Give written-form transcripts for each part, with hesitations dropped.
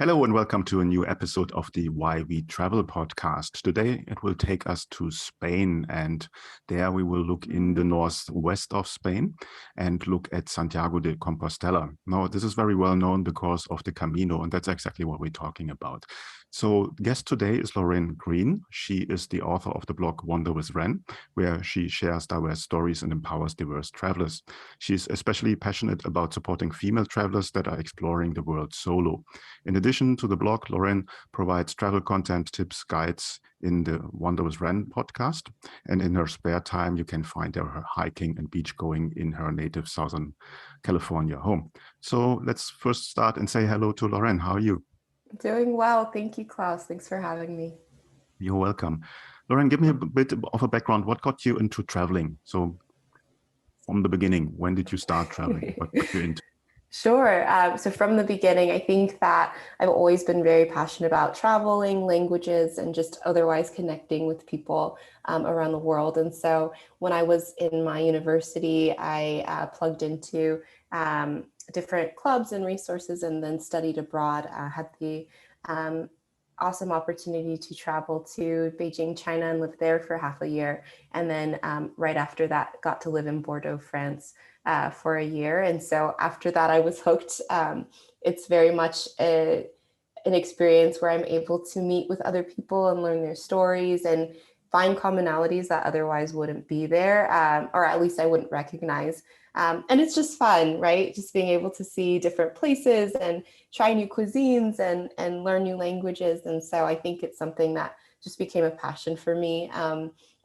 Hello and welcome to a new episode of the Why We Travel podcast. Today it will take us to Spain, and there we will look in the northwest of Spain and look at Santiago de Compostela. Now, this is very well known because of the Camino, and that's exactly what we're talking about. So guest today is Laurén Green. She is the author of the blog Wander With Wren, where she shares diverse stories and empowers diverse travelers. She's especially passionate about supporting female travelers that are exploring the world solo. In addition to the blog, Laurén provides travel content, tips, guides in the Wander With Wren podcast. And in her spare time, you can find her hiking and beach going in her native Southern California home. So let's first start and say hello to Laurén. How are you? Doing well. Thank you, Klaus. Thanks for having me. You're welcome. Laurén, give me a bit of a background. What got you into traveling? So from the beginning, when did you start traveling? What got you into? Sure. So from the beginning, I think that I've always been very passionate about traveling, languages, and just otherwise connecting with people around the world. And so when I was in my university, I plugged into different clubs and resources and then studied abroad. I had the awesome opportunity to travel to Beijing, China, and live there for half a year. And then right after that, got to live in Bordeaux, France for a year. And so after that, I was hooked. It's very much an experience where I'm able to meet with other people and learn their stories and find commonalities that otherwise wouldn't be there, or at least I wouldn't recognize. And it's just fun, right? Just being able to see different places and try new cuisines and learn new languages. And so I think it's something that just became a passion for me.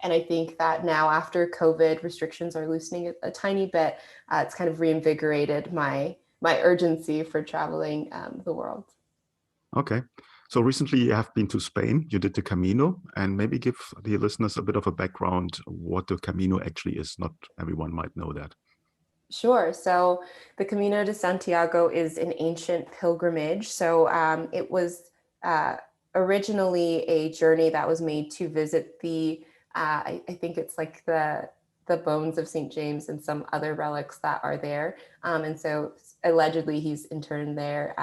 And I think that now after COVID, restrictions are loosening a tiny bit. It's kind of reinvigorated my urgency for traveling the world. Okay. So recently you have been to Spain, you did the Camino, and maybe give the listeners a bit of a background what the Camino actually is. Not everyone might know that. Sure. So the Camino de Santiago is an ancient pilgrimage. So it was originally a journey that was made to visit I think it's like the bones of St. James and some other relics that are there. And so allegedly he's interned there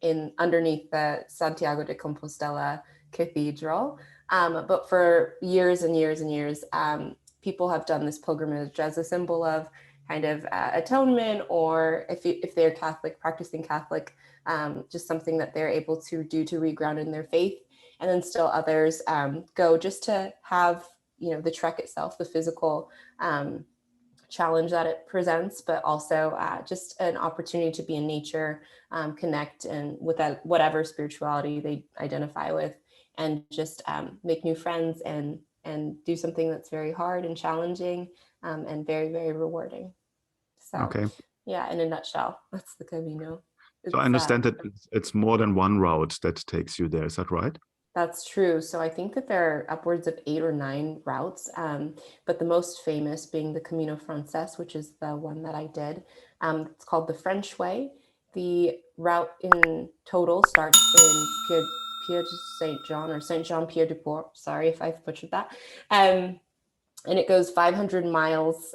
in underneath the Santiago de Compostela Cathedral. But for years and years and years, people have done this pilgrimage as a symbol of kind of atonement, or if they're Catholic, practicing Catholic, just something that they're able to do to reground in their faith. And then still others go just to have, the trek itself, the physical challenge that it presents, but also just an opportunity to be in nature, connect and with whatever spirituality they identify with, and just make new friends and do something that's very hard and challenging and very, very rewarding. So, Okay. yeah, in a nutshell, that's the Camino. So I understand that it's more than one route that takes you there. Is that right? That's true. So I think that there are upwards of 8 or 9 routes, but the most famous being the Camino Frances, which is the one that I did. It's called the French Way. The route in total starts in Pierre de Saint John, or Saint Jean Pierre de Port. Sorry if I've butchered that. And it goes 500 miles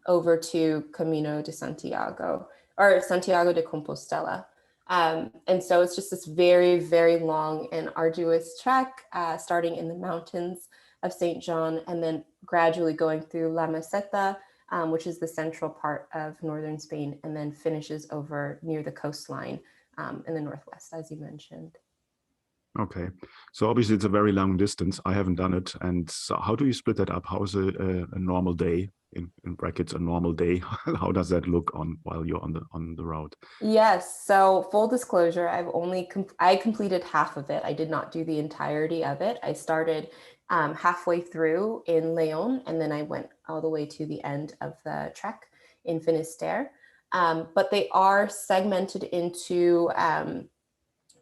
over to Camino de Santiago, or Santiago de Compostela. And so it's just this very, very long and arduous trek, starting in the mountains of St. John and then gradually going through La Meseta, which is the central part of northern Spain, and then finishes over near the coastline in the northwest, as you mentioned. Okay. So obviously it's a very long distance. I haven't done it. And so how do you split that up? How is a normal day, in brackets, a normal day? How does that look while you're on the route? Yes. So full disclosure, I completed half of it. I did not do the entirety of it. I started halfway through in Leon, and then I went all the way to the end of the trek in Finisterre. But they are segmented into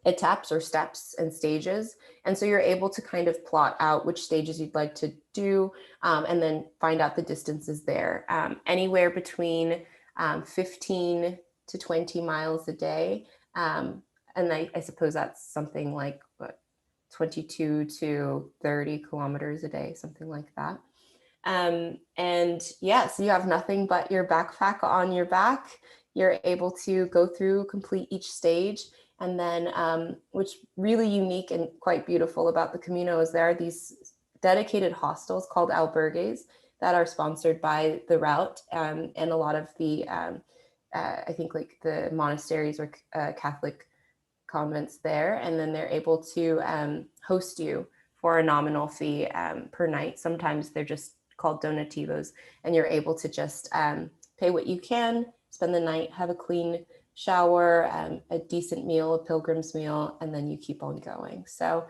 etaps or steps and stages. And so you're able to kind of plot out which stages you'd like to do, and then find out the distances there. Anywhere between 15 to 20 miles a day. And I suppose that's something like 22 to 30 kilometers a day, something like that. And yeah, so you have nothing but your backpack on your back. You're able to go through, complete each stage. And then which really unique and quite beautiful about the Camino is there are these dedicated hostels called albergues that are sponsored by the route, and a lot of the I think like the monasteries or Catholic convents there, and then they're able to host you for a nominal fee per night. Sometimes they're just called donativos, and you're able to just pay what you can, spend the night, have a clean shower, a decent meal, a pilgrim's meal, and then you keep on going. So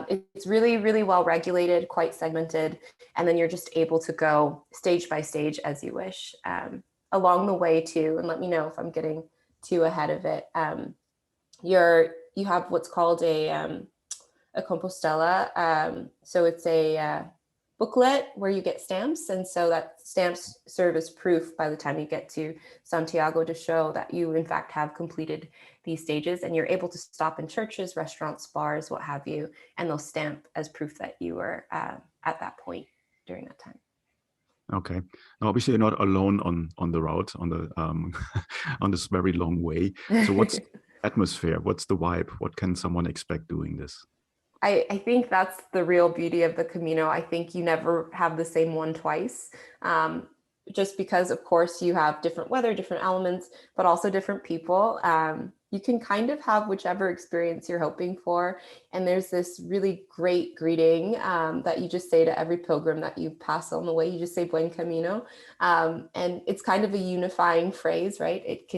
it's really, really well regulated, quite segmented, and then you're just able to go stage by stage as you wish. Along the way too, and let me know if I'm getting too ahead of it. You have what's called a compostela. So it's a booklet where you get stamps, and so that stamps serve as proof by the time you get to Santiago to show that you in fact have completed these stages, and you're able to stop in churches, restaurants, bars, what have you, and they'll stamp as proof that you were at that point during that time. Okay. Now, obviously, you're not alone on the route, on the on this very long way. So, what's atmosphere? What's the vibe? What can someone expect doing this? I think that's the real beauty of the Camino. I think you never have the same one twice, just because, of course, you have different weather, different elements, but also different people. You can kind of have whichever experience you're hoping for. And there's this really great greeting that you just say to every pilgrim that you pass on the way. You just say Buen Camino. And it's kind of a unifying phrase, right? It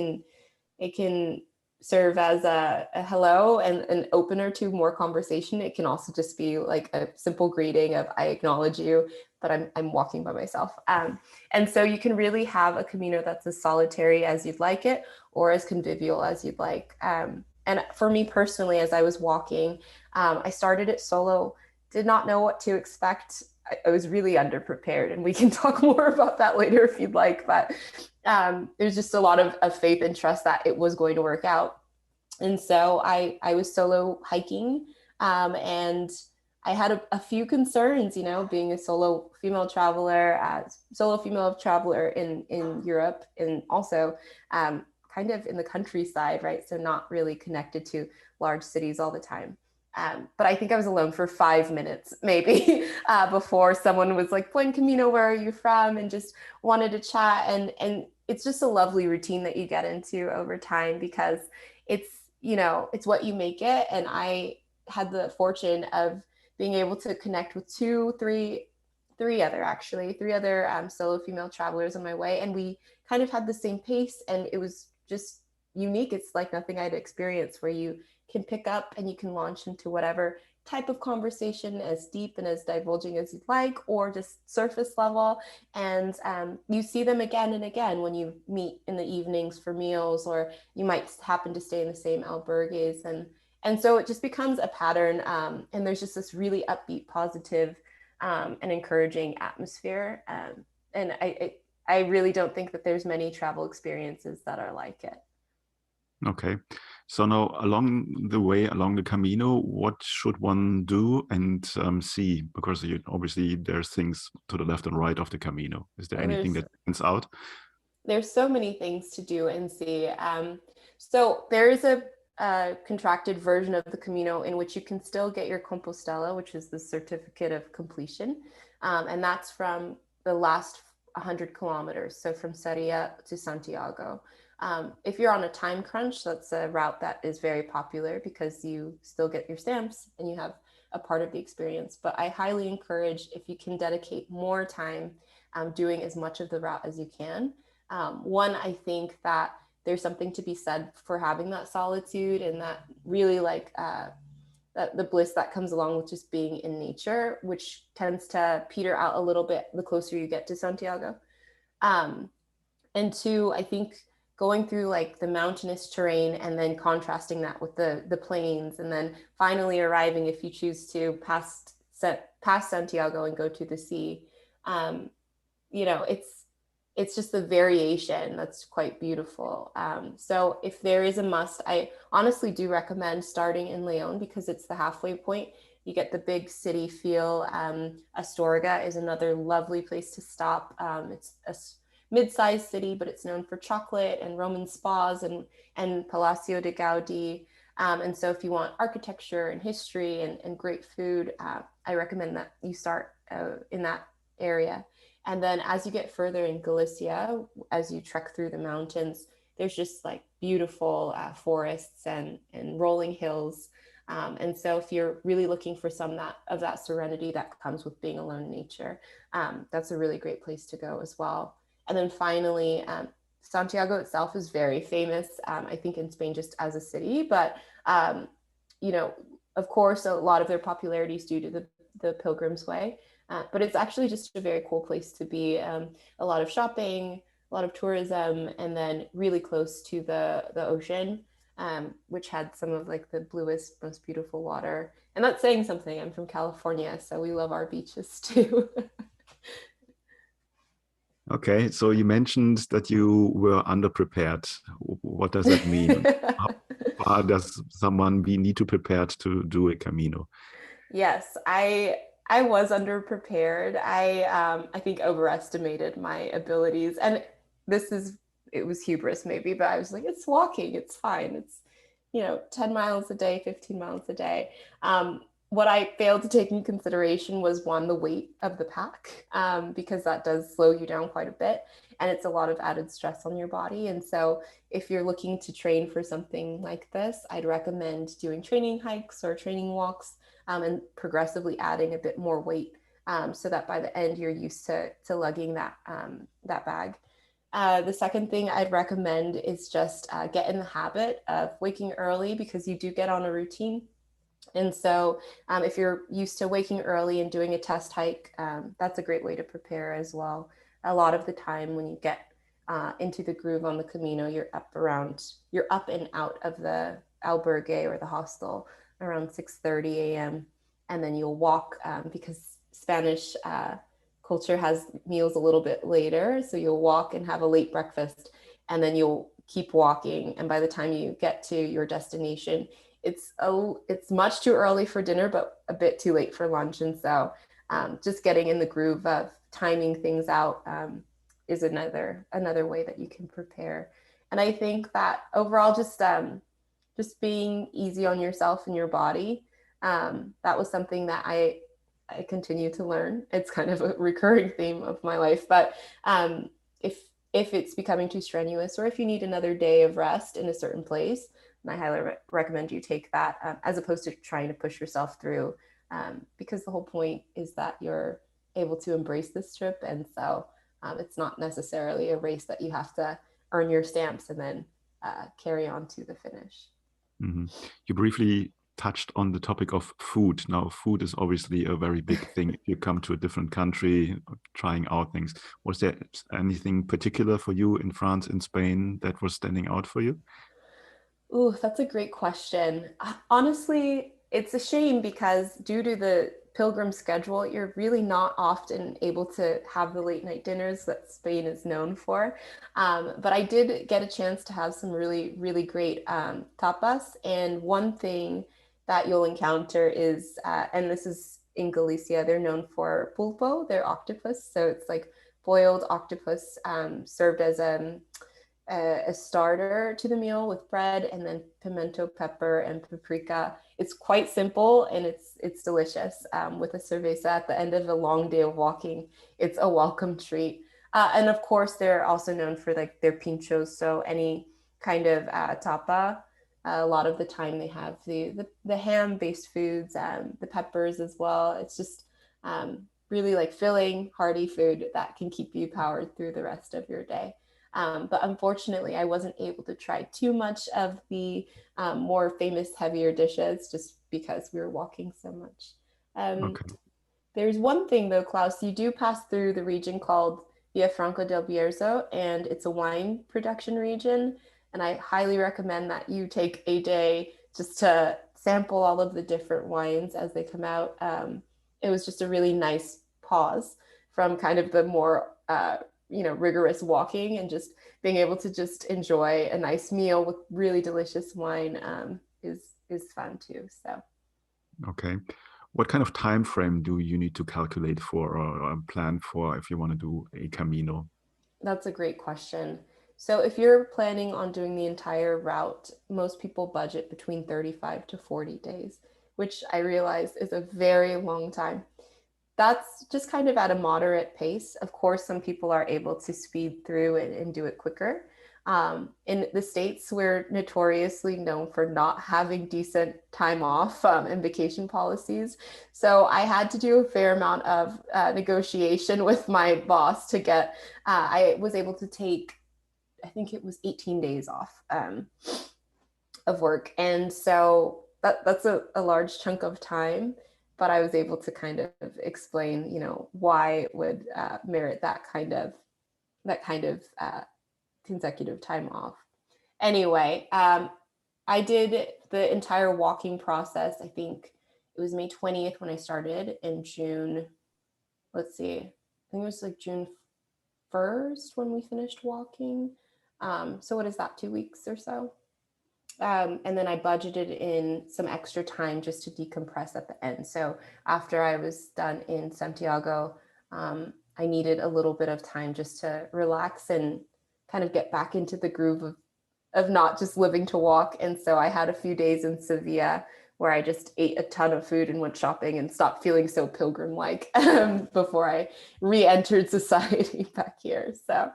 can serve as a hello and an opener to more conversation. It can also just be like a simple greeting of I acknowledge you, but I'm walking by myself. And so you can really have a Camino that's as solitary as you'd like it, or as convivial as you'd like. And for me personally, as I was walking, I started it solo, did not know what to expect. I was really underprepared, and we can talk more about that later if you'd like, but there's just a lot of faith and trust that it was going to work out. And so I was solo hiking, and I had a few concerns, being a solo female traveler in Europe, and also kind of in the countryside, right? So not really connected to large cities all the time. But I think I was alone for 5 minutes, maybe, before someone was like, Buen Camino, where are you from? And just wanted to chat. And it's just a lovely routine that you get into over time, because it's what you make it. And I had the fortune of being able to connect with three other solo female travelers on my way. And we kind of had the same pace, and it was just unique. It's like nothing I'd experienced, where you can pick up and you can launch into whatever type of conversation, as deep and as divulging as you'd like, or just surface level. And you see them again and again when you meet in the evenings for meals, or you might happen to stay in the same albergues. And so it just becomes a pattern. And there's just this really upbeat, positive, and encouraging atmosphere. And I really don't think that there's many travel experiences that are like it. Okay. So now along the Camino, what should one do and see? Because obviously there's things to the left and right of the Camino. Is there anything that stands out? There's so many things to do and see. So there is a contracted version of the Camino in which you can still get your Compostela, which is the certificate of completion. And that's from the last 100 kilometers. So from Sarria to Santiago. If you're on a time crunch, that's a route that is very popular, because you still get your stamps and you have a part of the experience. But I highly encourage, if you can dedicate more time doing as much of the route as you can. One, I think that there's something to be said for having that solitude, and that really that the bliss that comes along with just being in nature, which tends to peter out a little bit the closer you get to Santiago. And two, I think going through like the mountainous terrain and then contrasting that with the plains, and then finally arriving, if you choose to, past Santiago and go to the sea. It's just the variation that's quite beautiful. So if there is a must, I honestly do recommend starting in León, because it's the halfway point. You get the big city feel. Astorga is another lovely place to stop. It's a mid-sized city, but it's known for chocolate and Roman spas and Palacio de Gaudí. And so if you want architecture and history and great food, I recommend that you start in that area. And then as you get further in Galicia, as you trek through the mountains, there's just like beautiful forests and rolling hills. And so if you're really looking for some of that serenity that comes with being alone in nature, that's a really great place to go as well. And then finally, Santiago itself is very famous, I think, in Spain just as a city. But, you know, of course, a lot of their popularity is due to the Pilgrim's Way. But it's actually just a very cool place to be. A lot of shopping, a lot of tourism, and then really close to the ocean, which had some of like the bluest, most beautiful water. And that's saying something. I'm from California, so we love our beaches too. Okay, so you mentioned that you were underprepared. What does that mean? How far does someone need to prepare to do a Camino? Yes, I was underprepared. I think overestimated my abilities, and it was hubris maybe, but I was like, it's walking, it's fine. It's 10 miles a day, 15 miles a day. What I failed to take into consideration was one, the weight of the pack, because that does slow you down quite a bit, and it's a lot of added stress on your body. And so if you're looking to train for something like this, I'd recommend doing training hikes or training walks, and progressively adding a bit more weight, so that by the end you're used to lugging that bag. The second thing I'd recommend is just get in the habit of waking early, because you do get on a routine. And so if you're used to waking early and doing a test hike, that's a great way to prepare as well. A lot of the time when you get into the groove on the Camino, you're up and out of the albergue or the hostel around 6:30 a.m. And then you'll walk, because Spanish culture has meals a little bit later. So you'll walk and have a late breakfast, and then you'll keep walking. And by the time you get to your destination, it's much too early for dinner, but a bit too late for lunch. And so just getting in the groove of timing things out is another way that you can prepare. And I think that overall, just being easy on yourself and your body, that was something that I continue to learn. It's kind of a recurring theme of my life. But if it's becoming too strenuous, or if you need another day of rest in a certain place, and I highly recommend you take that, as opposed to trying to push yourself through, because the whole point is that you're able to embrace this trip. And so it's not necessarily a race that you have to earn your stamps and then carry on to the finish. Mm-hmm. You briefly touched on the topic of food. Now, food is obviously a very big thing. If you come to a different country, trying out things. Was there anything particular for you in France and Spain that was standing out for you? Ooh, that's a great question. Honestly, it's a shame, because due to the pilgrim schedule, you're really not often able to have the late night dinners that Spain is known for. But I did get a chance to have some really, really great tapas. And one thing that you'll encounter is, and this is in Galicia, they're known for pulpo, they're octopus. So it's like boiled octopus, served as a starter to the meal with bread, and then pimento pepper and paprika. It's quite simple, and it's delicious, with a cerveza at the end of a long day of walking. It's a welcome treat. And of course, they're also known for like their pinchos. So any kind of tapa, a lot of the time they have the ham-based foods, the peppers as well. It's just really like filling, hearty food that can keep you powered through the rest of your day. But unfortunately, I wasn't able to try too much of the more famous, heavier dishes, just because we were walking so much. Okay. There's one thing though, Klaus, you do pass through the region called Villafranca del Bierzo, and it's a wine production region. And I highly recommend that you take a day just to sample all of the different wines as they come out. It was just a really nice pause from kind of the more rigorous walking, and just being able to just enjoy a nice meal with really delicious wine is fun too. So Okay. What kind of time frame do you need to calculate for, or plan for, if you want to do a Camino? that's a great question. So if you're planning on doing the entire route, most people budget between 35 to 40 days, which I realize is a very long time. That's just kind of at a moderate pace. Of course, some people are able to speed through it and do it quicker. In the States, we're notoriously known for not having decent time off and vacation policies. So I had to do a fair amount of negotiation with my boss to get, I was able to take, I think it was 18 days off of work. And so that's a large chunk of time, but I was able to kind of explain, why it would merit that kind of consecutive time off. Anyway, I did the entire walking process. I think it was May 20th when I started in June. Let's see, I think it was like June 1st when we finished walking. So what is that, 2 weeks or so? And then I budgeted in some extra time just to decompress at the end. So after I was done in Santiago, I needed a little bit of time just to relax and kind of get back into the groove of not just living to walk. And so I had a few days in Sevilla where I just ate a ton of food and went shopping and stopped feeling so pilgrim-like before I re-entered society back here. So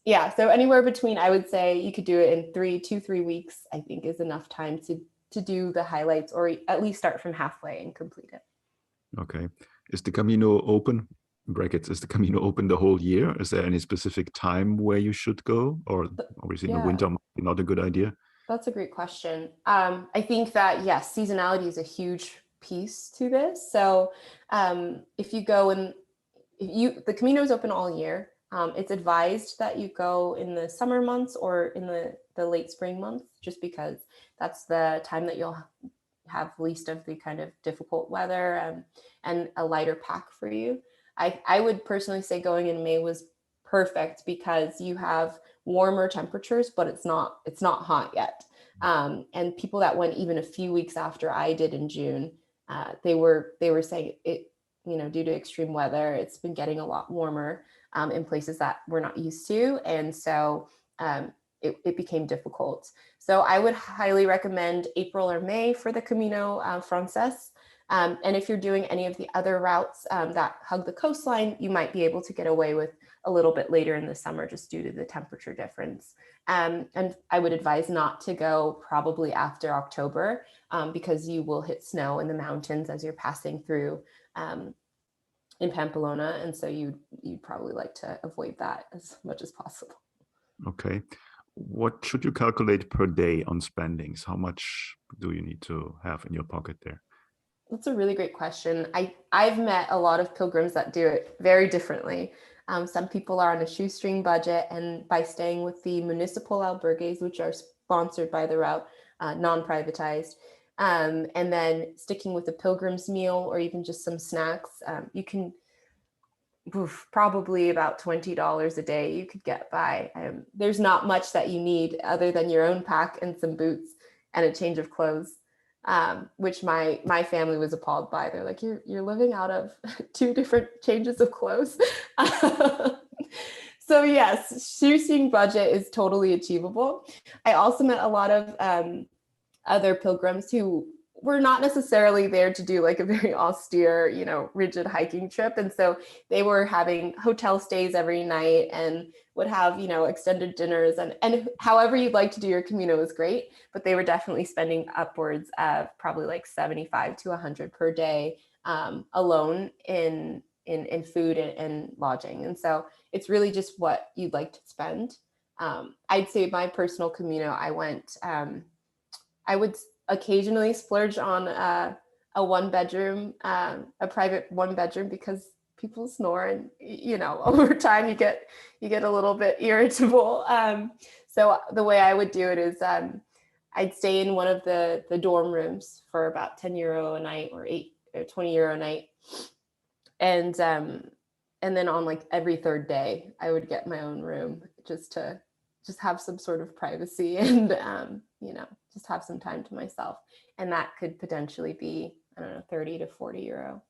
yeah, so anywhere between, I would say you could do it in 3 weeks, I think is enough time to do the highlights, or at least start from halfway and complete it. Okay. Is the Camino open? Brackets, is the Camino open the whole year? Is there any specific time where you should go? Or obviously in the winter might be not a good idea? That's a great question. I think that, yes, seasonality is a huge piece to this. So if you go and the Camino is open all year. It's advised that you go in the summer months or in the late spring months, just because that's the time that you'll have least of the kind of difficult weather and a lighter pack for you. I would personally say going in May was perfect because you have warmer temperatures, but it's not hot yet. And people that went even a few weeks after I did in June, they were saying it, due to extreme weather, it's been getting a lot warmer in places that we're not used to. And so it became difficult. So I would highly recommend April or May for the Camino Frances. And if you're doing any of the other routes that hug the coastline, you might be able to get away with a little bit later in the summer just due to the temperature difference. And I would advise not to go probably after October because you will hit snow in the mountains as you're passing through in Pamplona. And so you'd probably like to avoid that as much as possible. Okay. What should you calculate per day on spendings? How much do you need to have in your pocket there? That's a really great question. I've met a lot of pilgrims that do it very differently. Some people are on a shoestring budget, and by staying with the municipal albergues, which are sponsored by the route, non-privatized, and then sticking with a pilgrim's meal or even just some snacks, you can probably about $20 a day you could get by. There's not much that you need other than your own pack and some boots and a change of clothes. Which my family was appalled by. They're like, you're living out of 2 different changes of clothes. So yes, shoestring budget is totally achievable. I also met a lot of other pilgrims who were not necessarily there to do like a very austere, rigid hiking trip. And so they were having hotel stays every night and would have, extended dinners and however you'd like to do your Camino is great, but they were definitely spending upwards of probably like 75 to 100 per day alone in food and lodging. And so it's really just what you'd like to spend. I'd say my personal Camino, I would occasionally splurge on a 1-bedroom, a private 1-bedroom, because people snore and, over time you get a little bit irritable. So the way I would do it is I'd stay in one of the dorm rooms for about €10 a night or €20 a night. And then on like every third day, I would get my own room just to have some sort of privacy and, just have some time to myself. And that could potentially be, I don't know, 30 to 40 euro.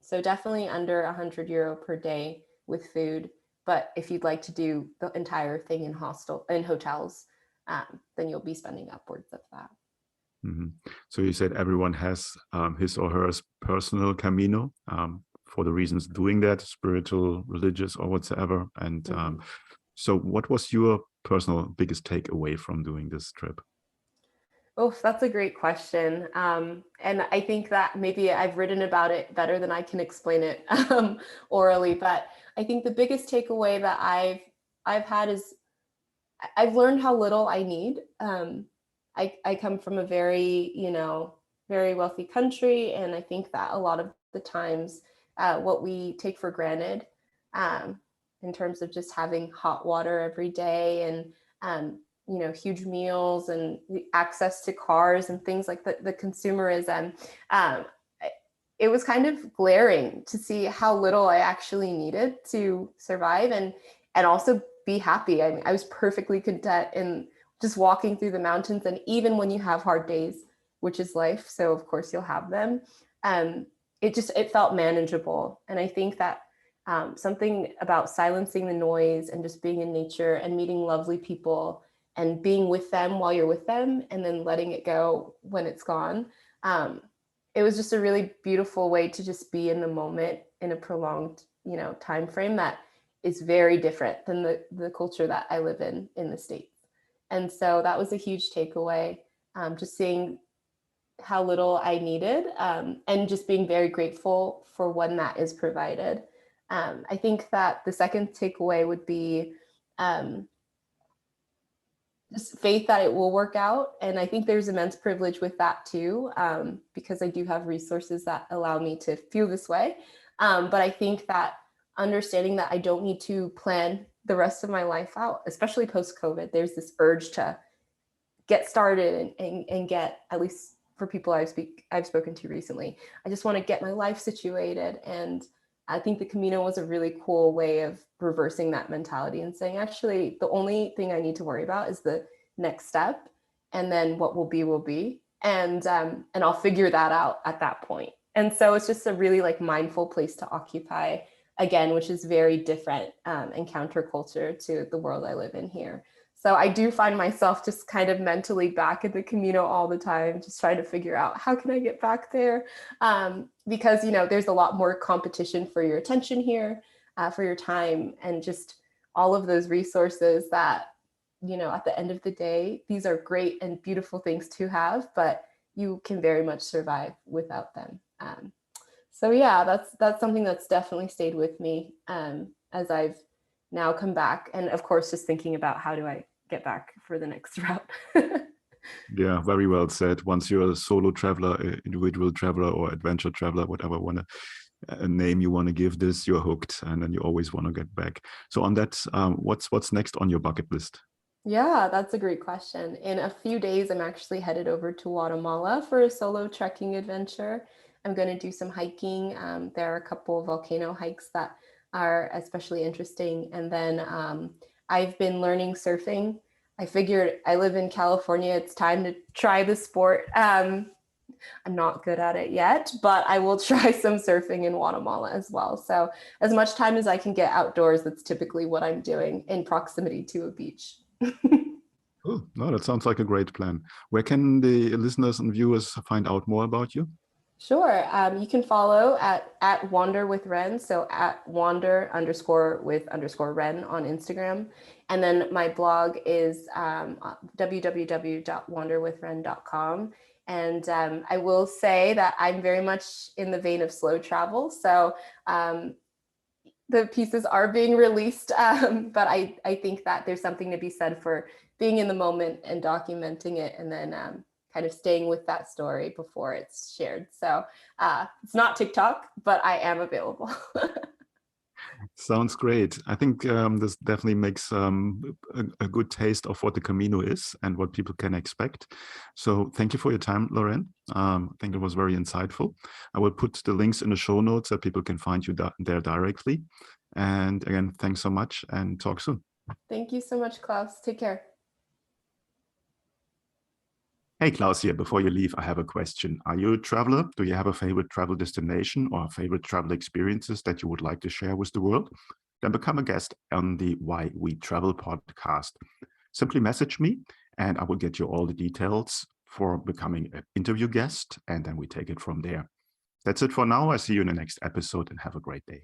So definitely under €100 per day with food. But if you'd like to do the entire thing in hotels, then you'll be spending upwards of that. So you said everyone has his or her personal Camino for the reasons doing that, spiritual, religious, or whatsoever. And so what was your personal biggest takeaway from doing this trip? Oh, that's a great question. And I think that maybe I've written about it better than I can explain it orally. But I think the biggest takeaway that I've had is I've learned how little I need. I come from a very, very wealthy country. And I think that a lot of the times what we take for granted in terms of just having hot water every day and huge meals and access to cars and things like the consumerism. It was kind of glaring to see how little I actually needed to survive and also be happy. I mean, I was perfectly content in just walking through the mountains. And even when you have hard days, which is life, so of course you'll have them, it felt manageable. And I think that something about silencing the noise and just being in nature and meeting lovely people and being with them while you're with them and then letting it go when it's gone. It was just a really beautiful way to just be in the moment in a prolonged, time frame that is very different than the culture that I live in the States. And so that was a huge takeaway, just seeing how little I needed and just being very grateful for when that is provided. I think that the second takeaway would be just faith that it will work out. And I think there's immense privilege with that too, because I do have resources that allow me to feel this way. But I think that understanding that I don't need to plan the rest of my life out, especially post-COVID, there's this urge to get started and get, at least for people I've spoken to recently, I just want to get my life situated. And I think the Camino was a really cool way of reversing that mentality and saying, actually, the only thing I need to worry about is the next step. And then what will be. And I'll figure that out at that point. And so it's just a really mindful place to occupy, again, which is very different and counterculture to the world I live in here. So I do find myself just kind of mentally back at the Camino all the time, just trying to figure out how can I get back there? Because, there's a lot more competition for your attention here, for your time, and just all of those resources that, at the end of the day, these are great and beautiful things to have, but you can very much survive without them. So yeah, that's something that's definitely stayed with me as I've now come back. And of course, just thinking about how do I get back for the next route. Yeah, very well said. Once you're a solo traveler, individual traveler, or adventure traveler, whatever a name you want to give this, you're hooked, and then you always want to get back. So on that, what's next on your bucket list? Yeah, that's a great question. In a few days, I'm actually headed over to Guatemala for a solo trekking adventure. I'm going to do some hiking. There are a couple of volcano hikes that are especially interesting. And then I've been learning surfing. I figured I live in California. It's time to try the sport. I'm not good at it yet, but I will try some surfing in Guatemala as well. So as much time as I can get outdoors, that's typically what I'm doing in proximity to a beach. Cool. No, that sounds like a great plan. Where can the listeners and viewers find out more about you? Sure. You can follow at Wander with Wren. So at Wander_with_Wren on Instagram. And then my blog is www.wanderwithwren.com. And I will say that I'm very much in the vein of slow travel. So the pieces are being released, but I think that there's something to be said for being in the moment and documenting it, and then kind of staying with that story before it's shared. So it's not TikTok, but I am available. Sounds great. I think this definitely makes a good taste of what the Camino is and what people can expect. So thank you for your time, Laurén. I think it was very insightful. I will put the links in the show notes so people can find you there directly. And again, thanks so much, and talk soon. Thank you so much, Klaus. Take care. Hey, Klaus here. Before you leave, I have a question. Are you a traveler? Do you have a favorite travel destination or favorite travel experiences that you would like to share with the world? then become a guest on the Why We Travel podcast. Simply message me and I will get you all the details for becoming an interview guest, and then we take it from there. That's it for now. I see you in the next episode and have a great day.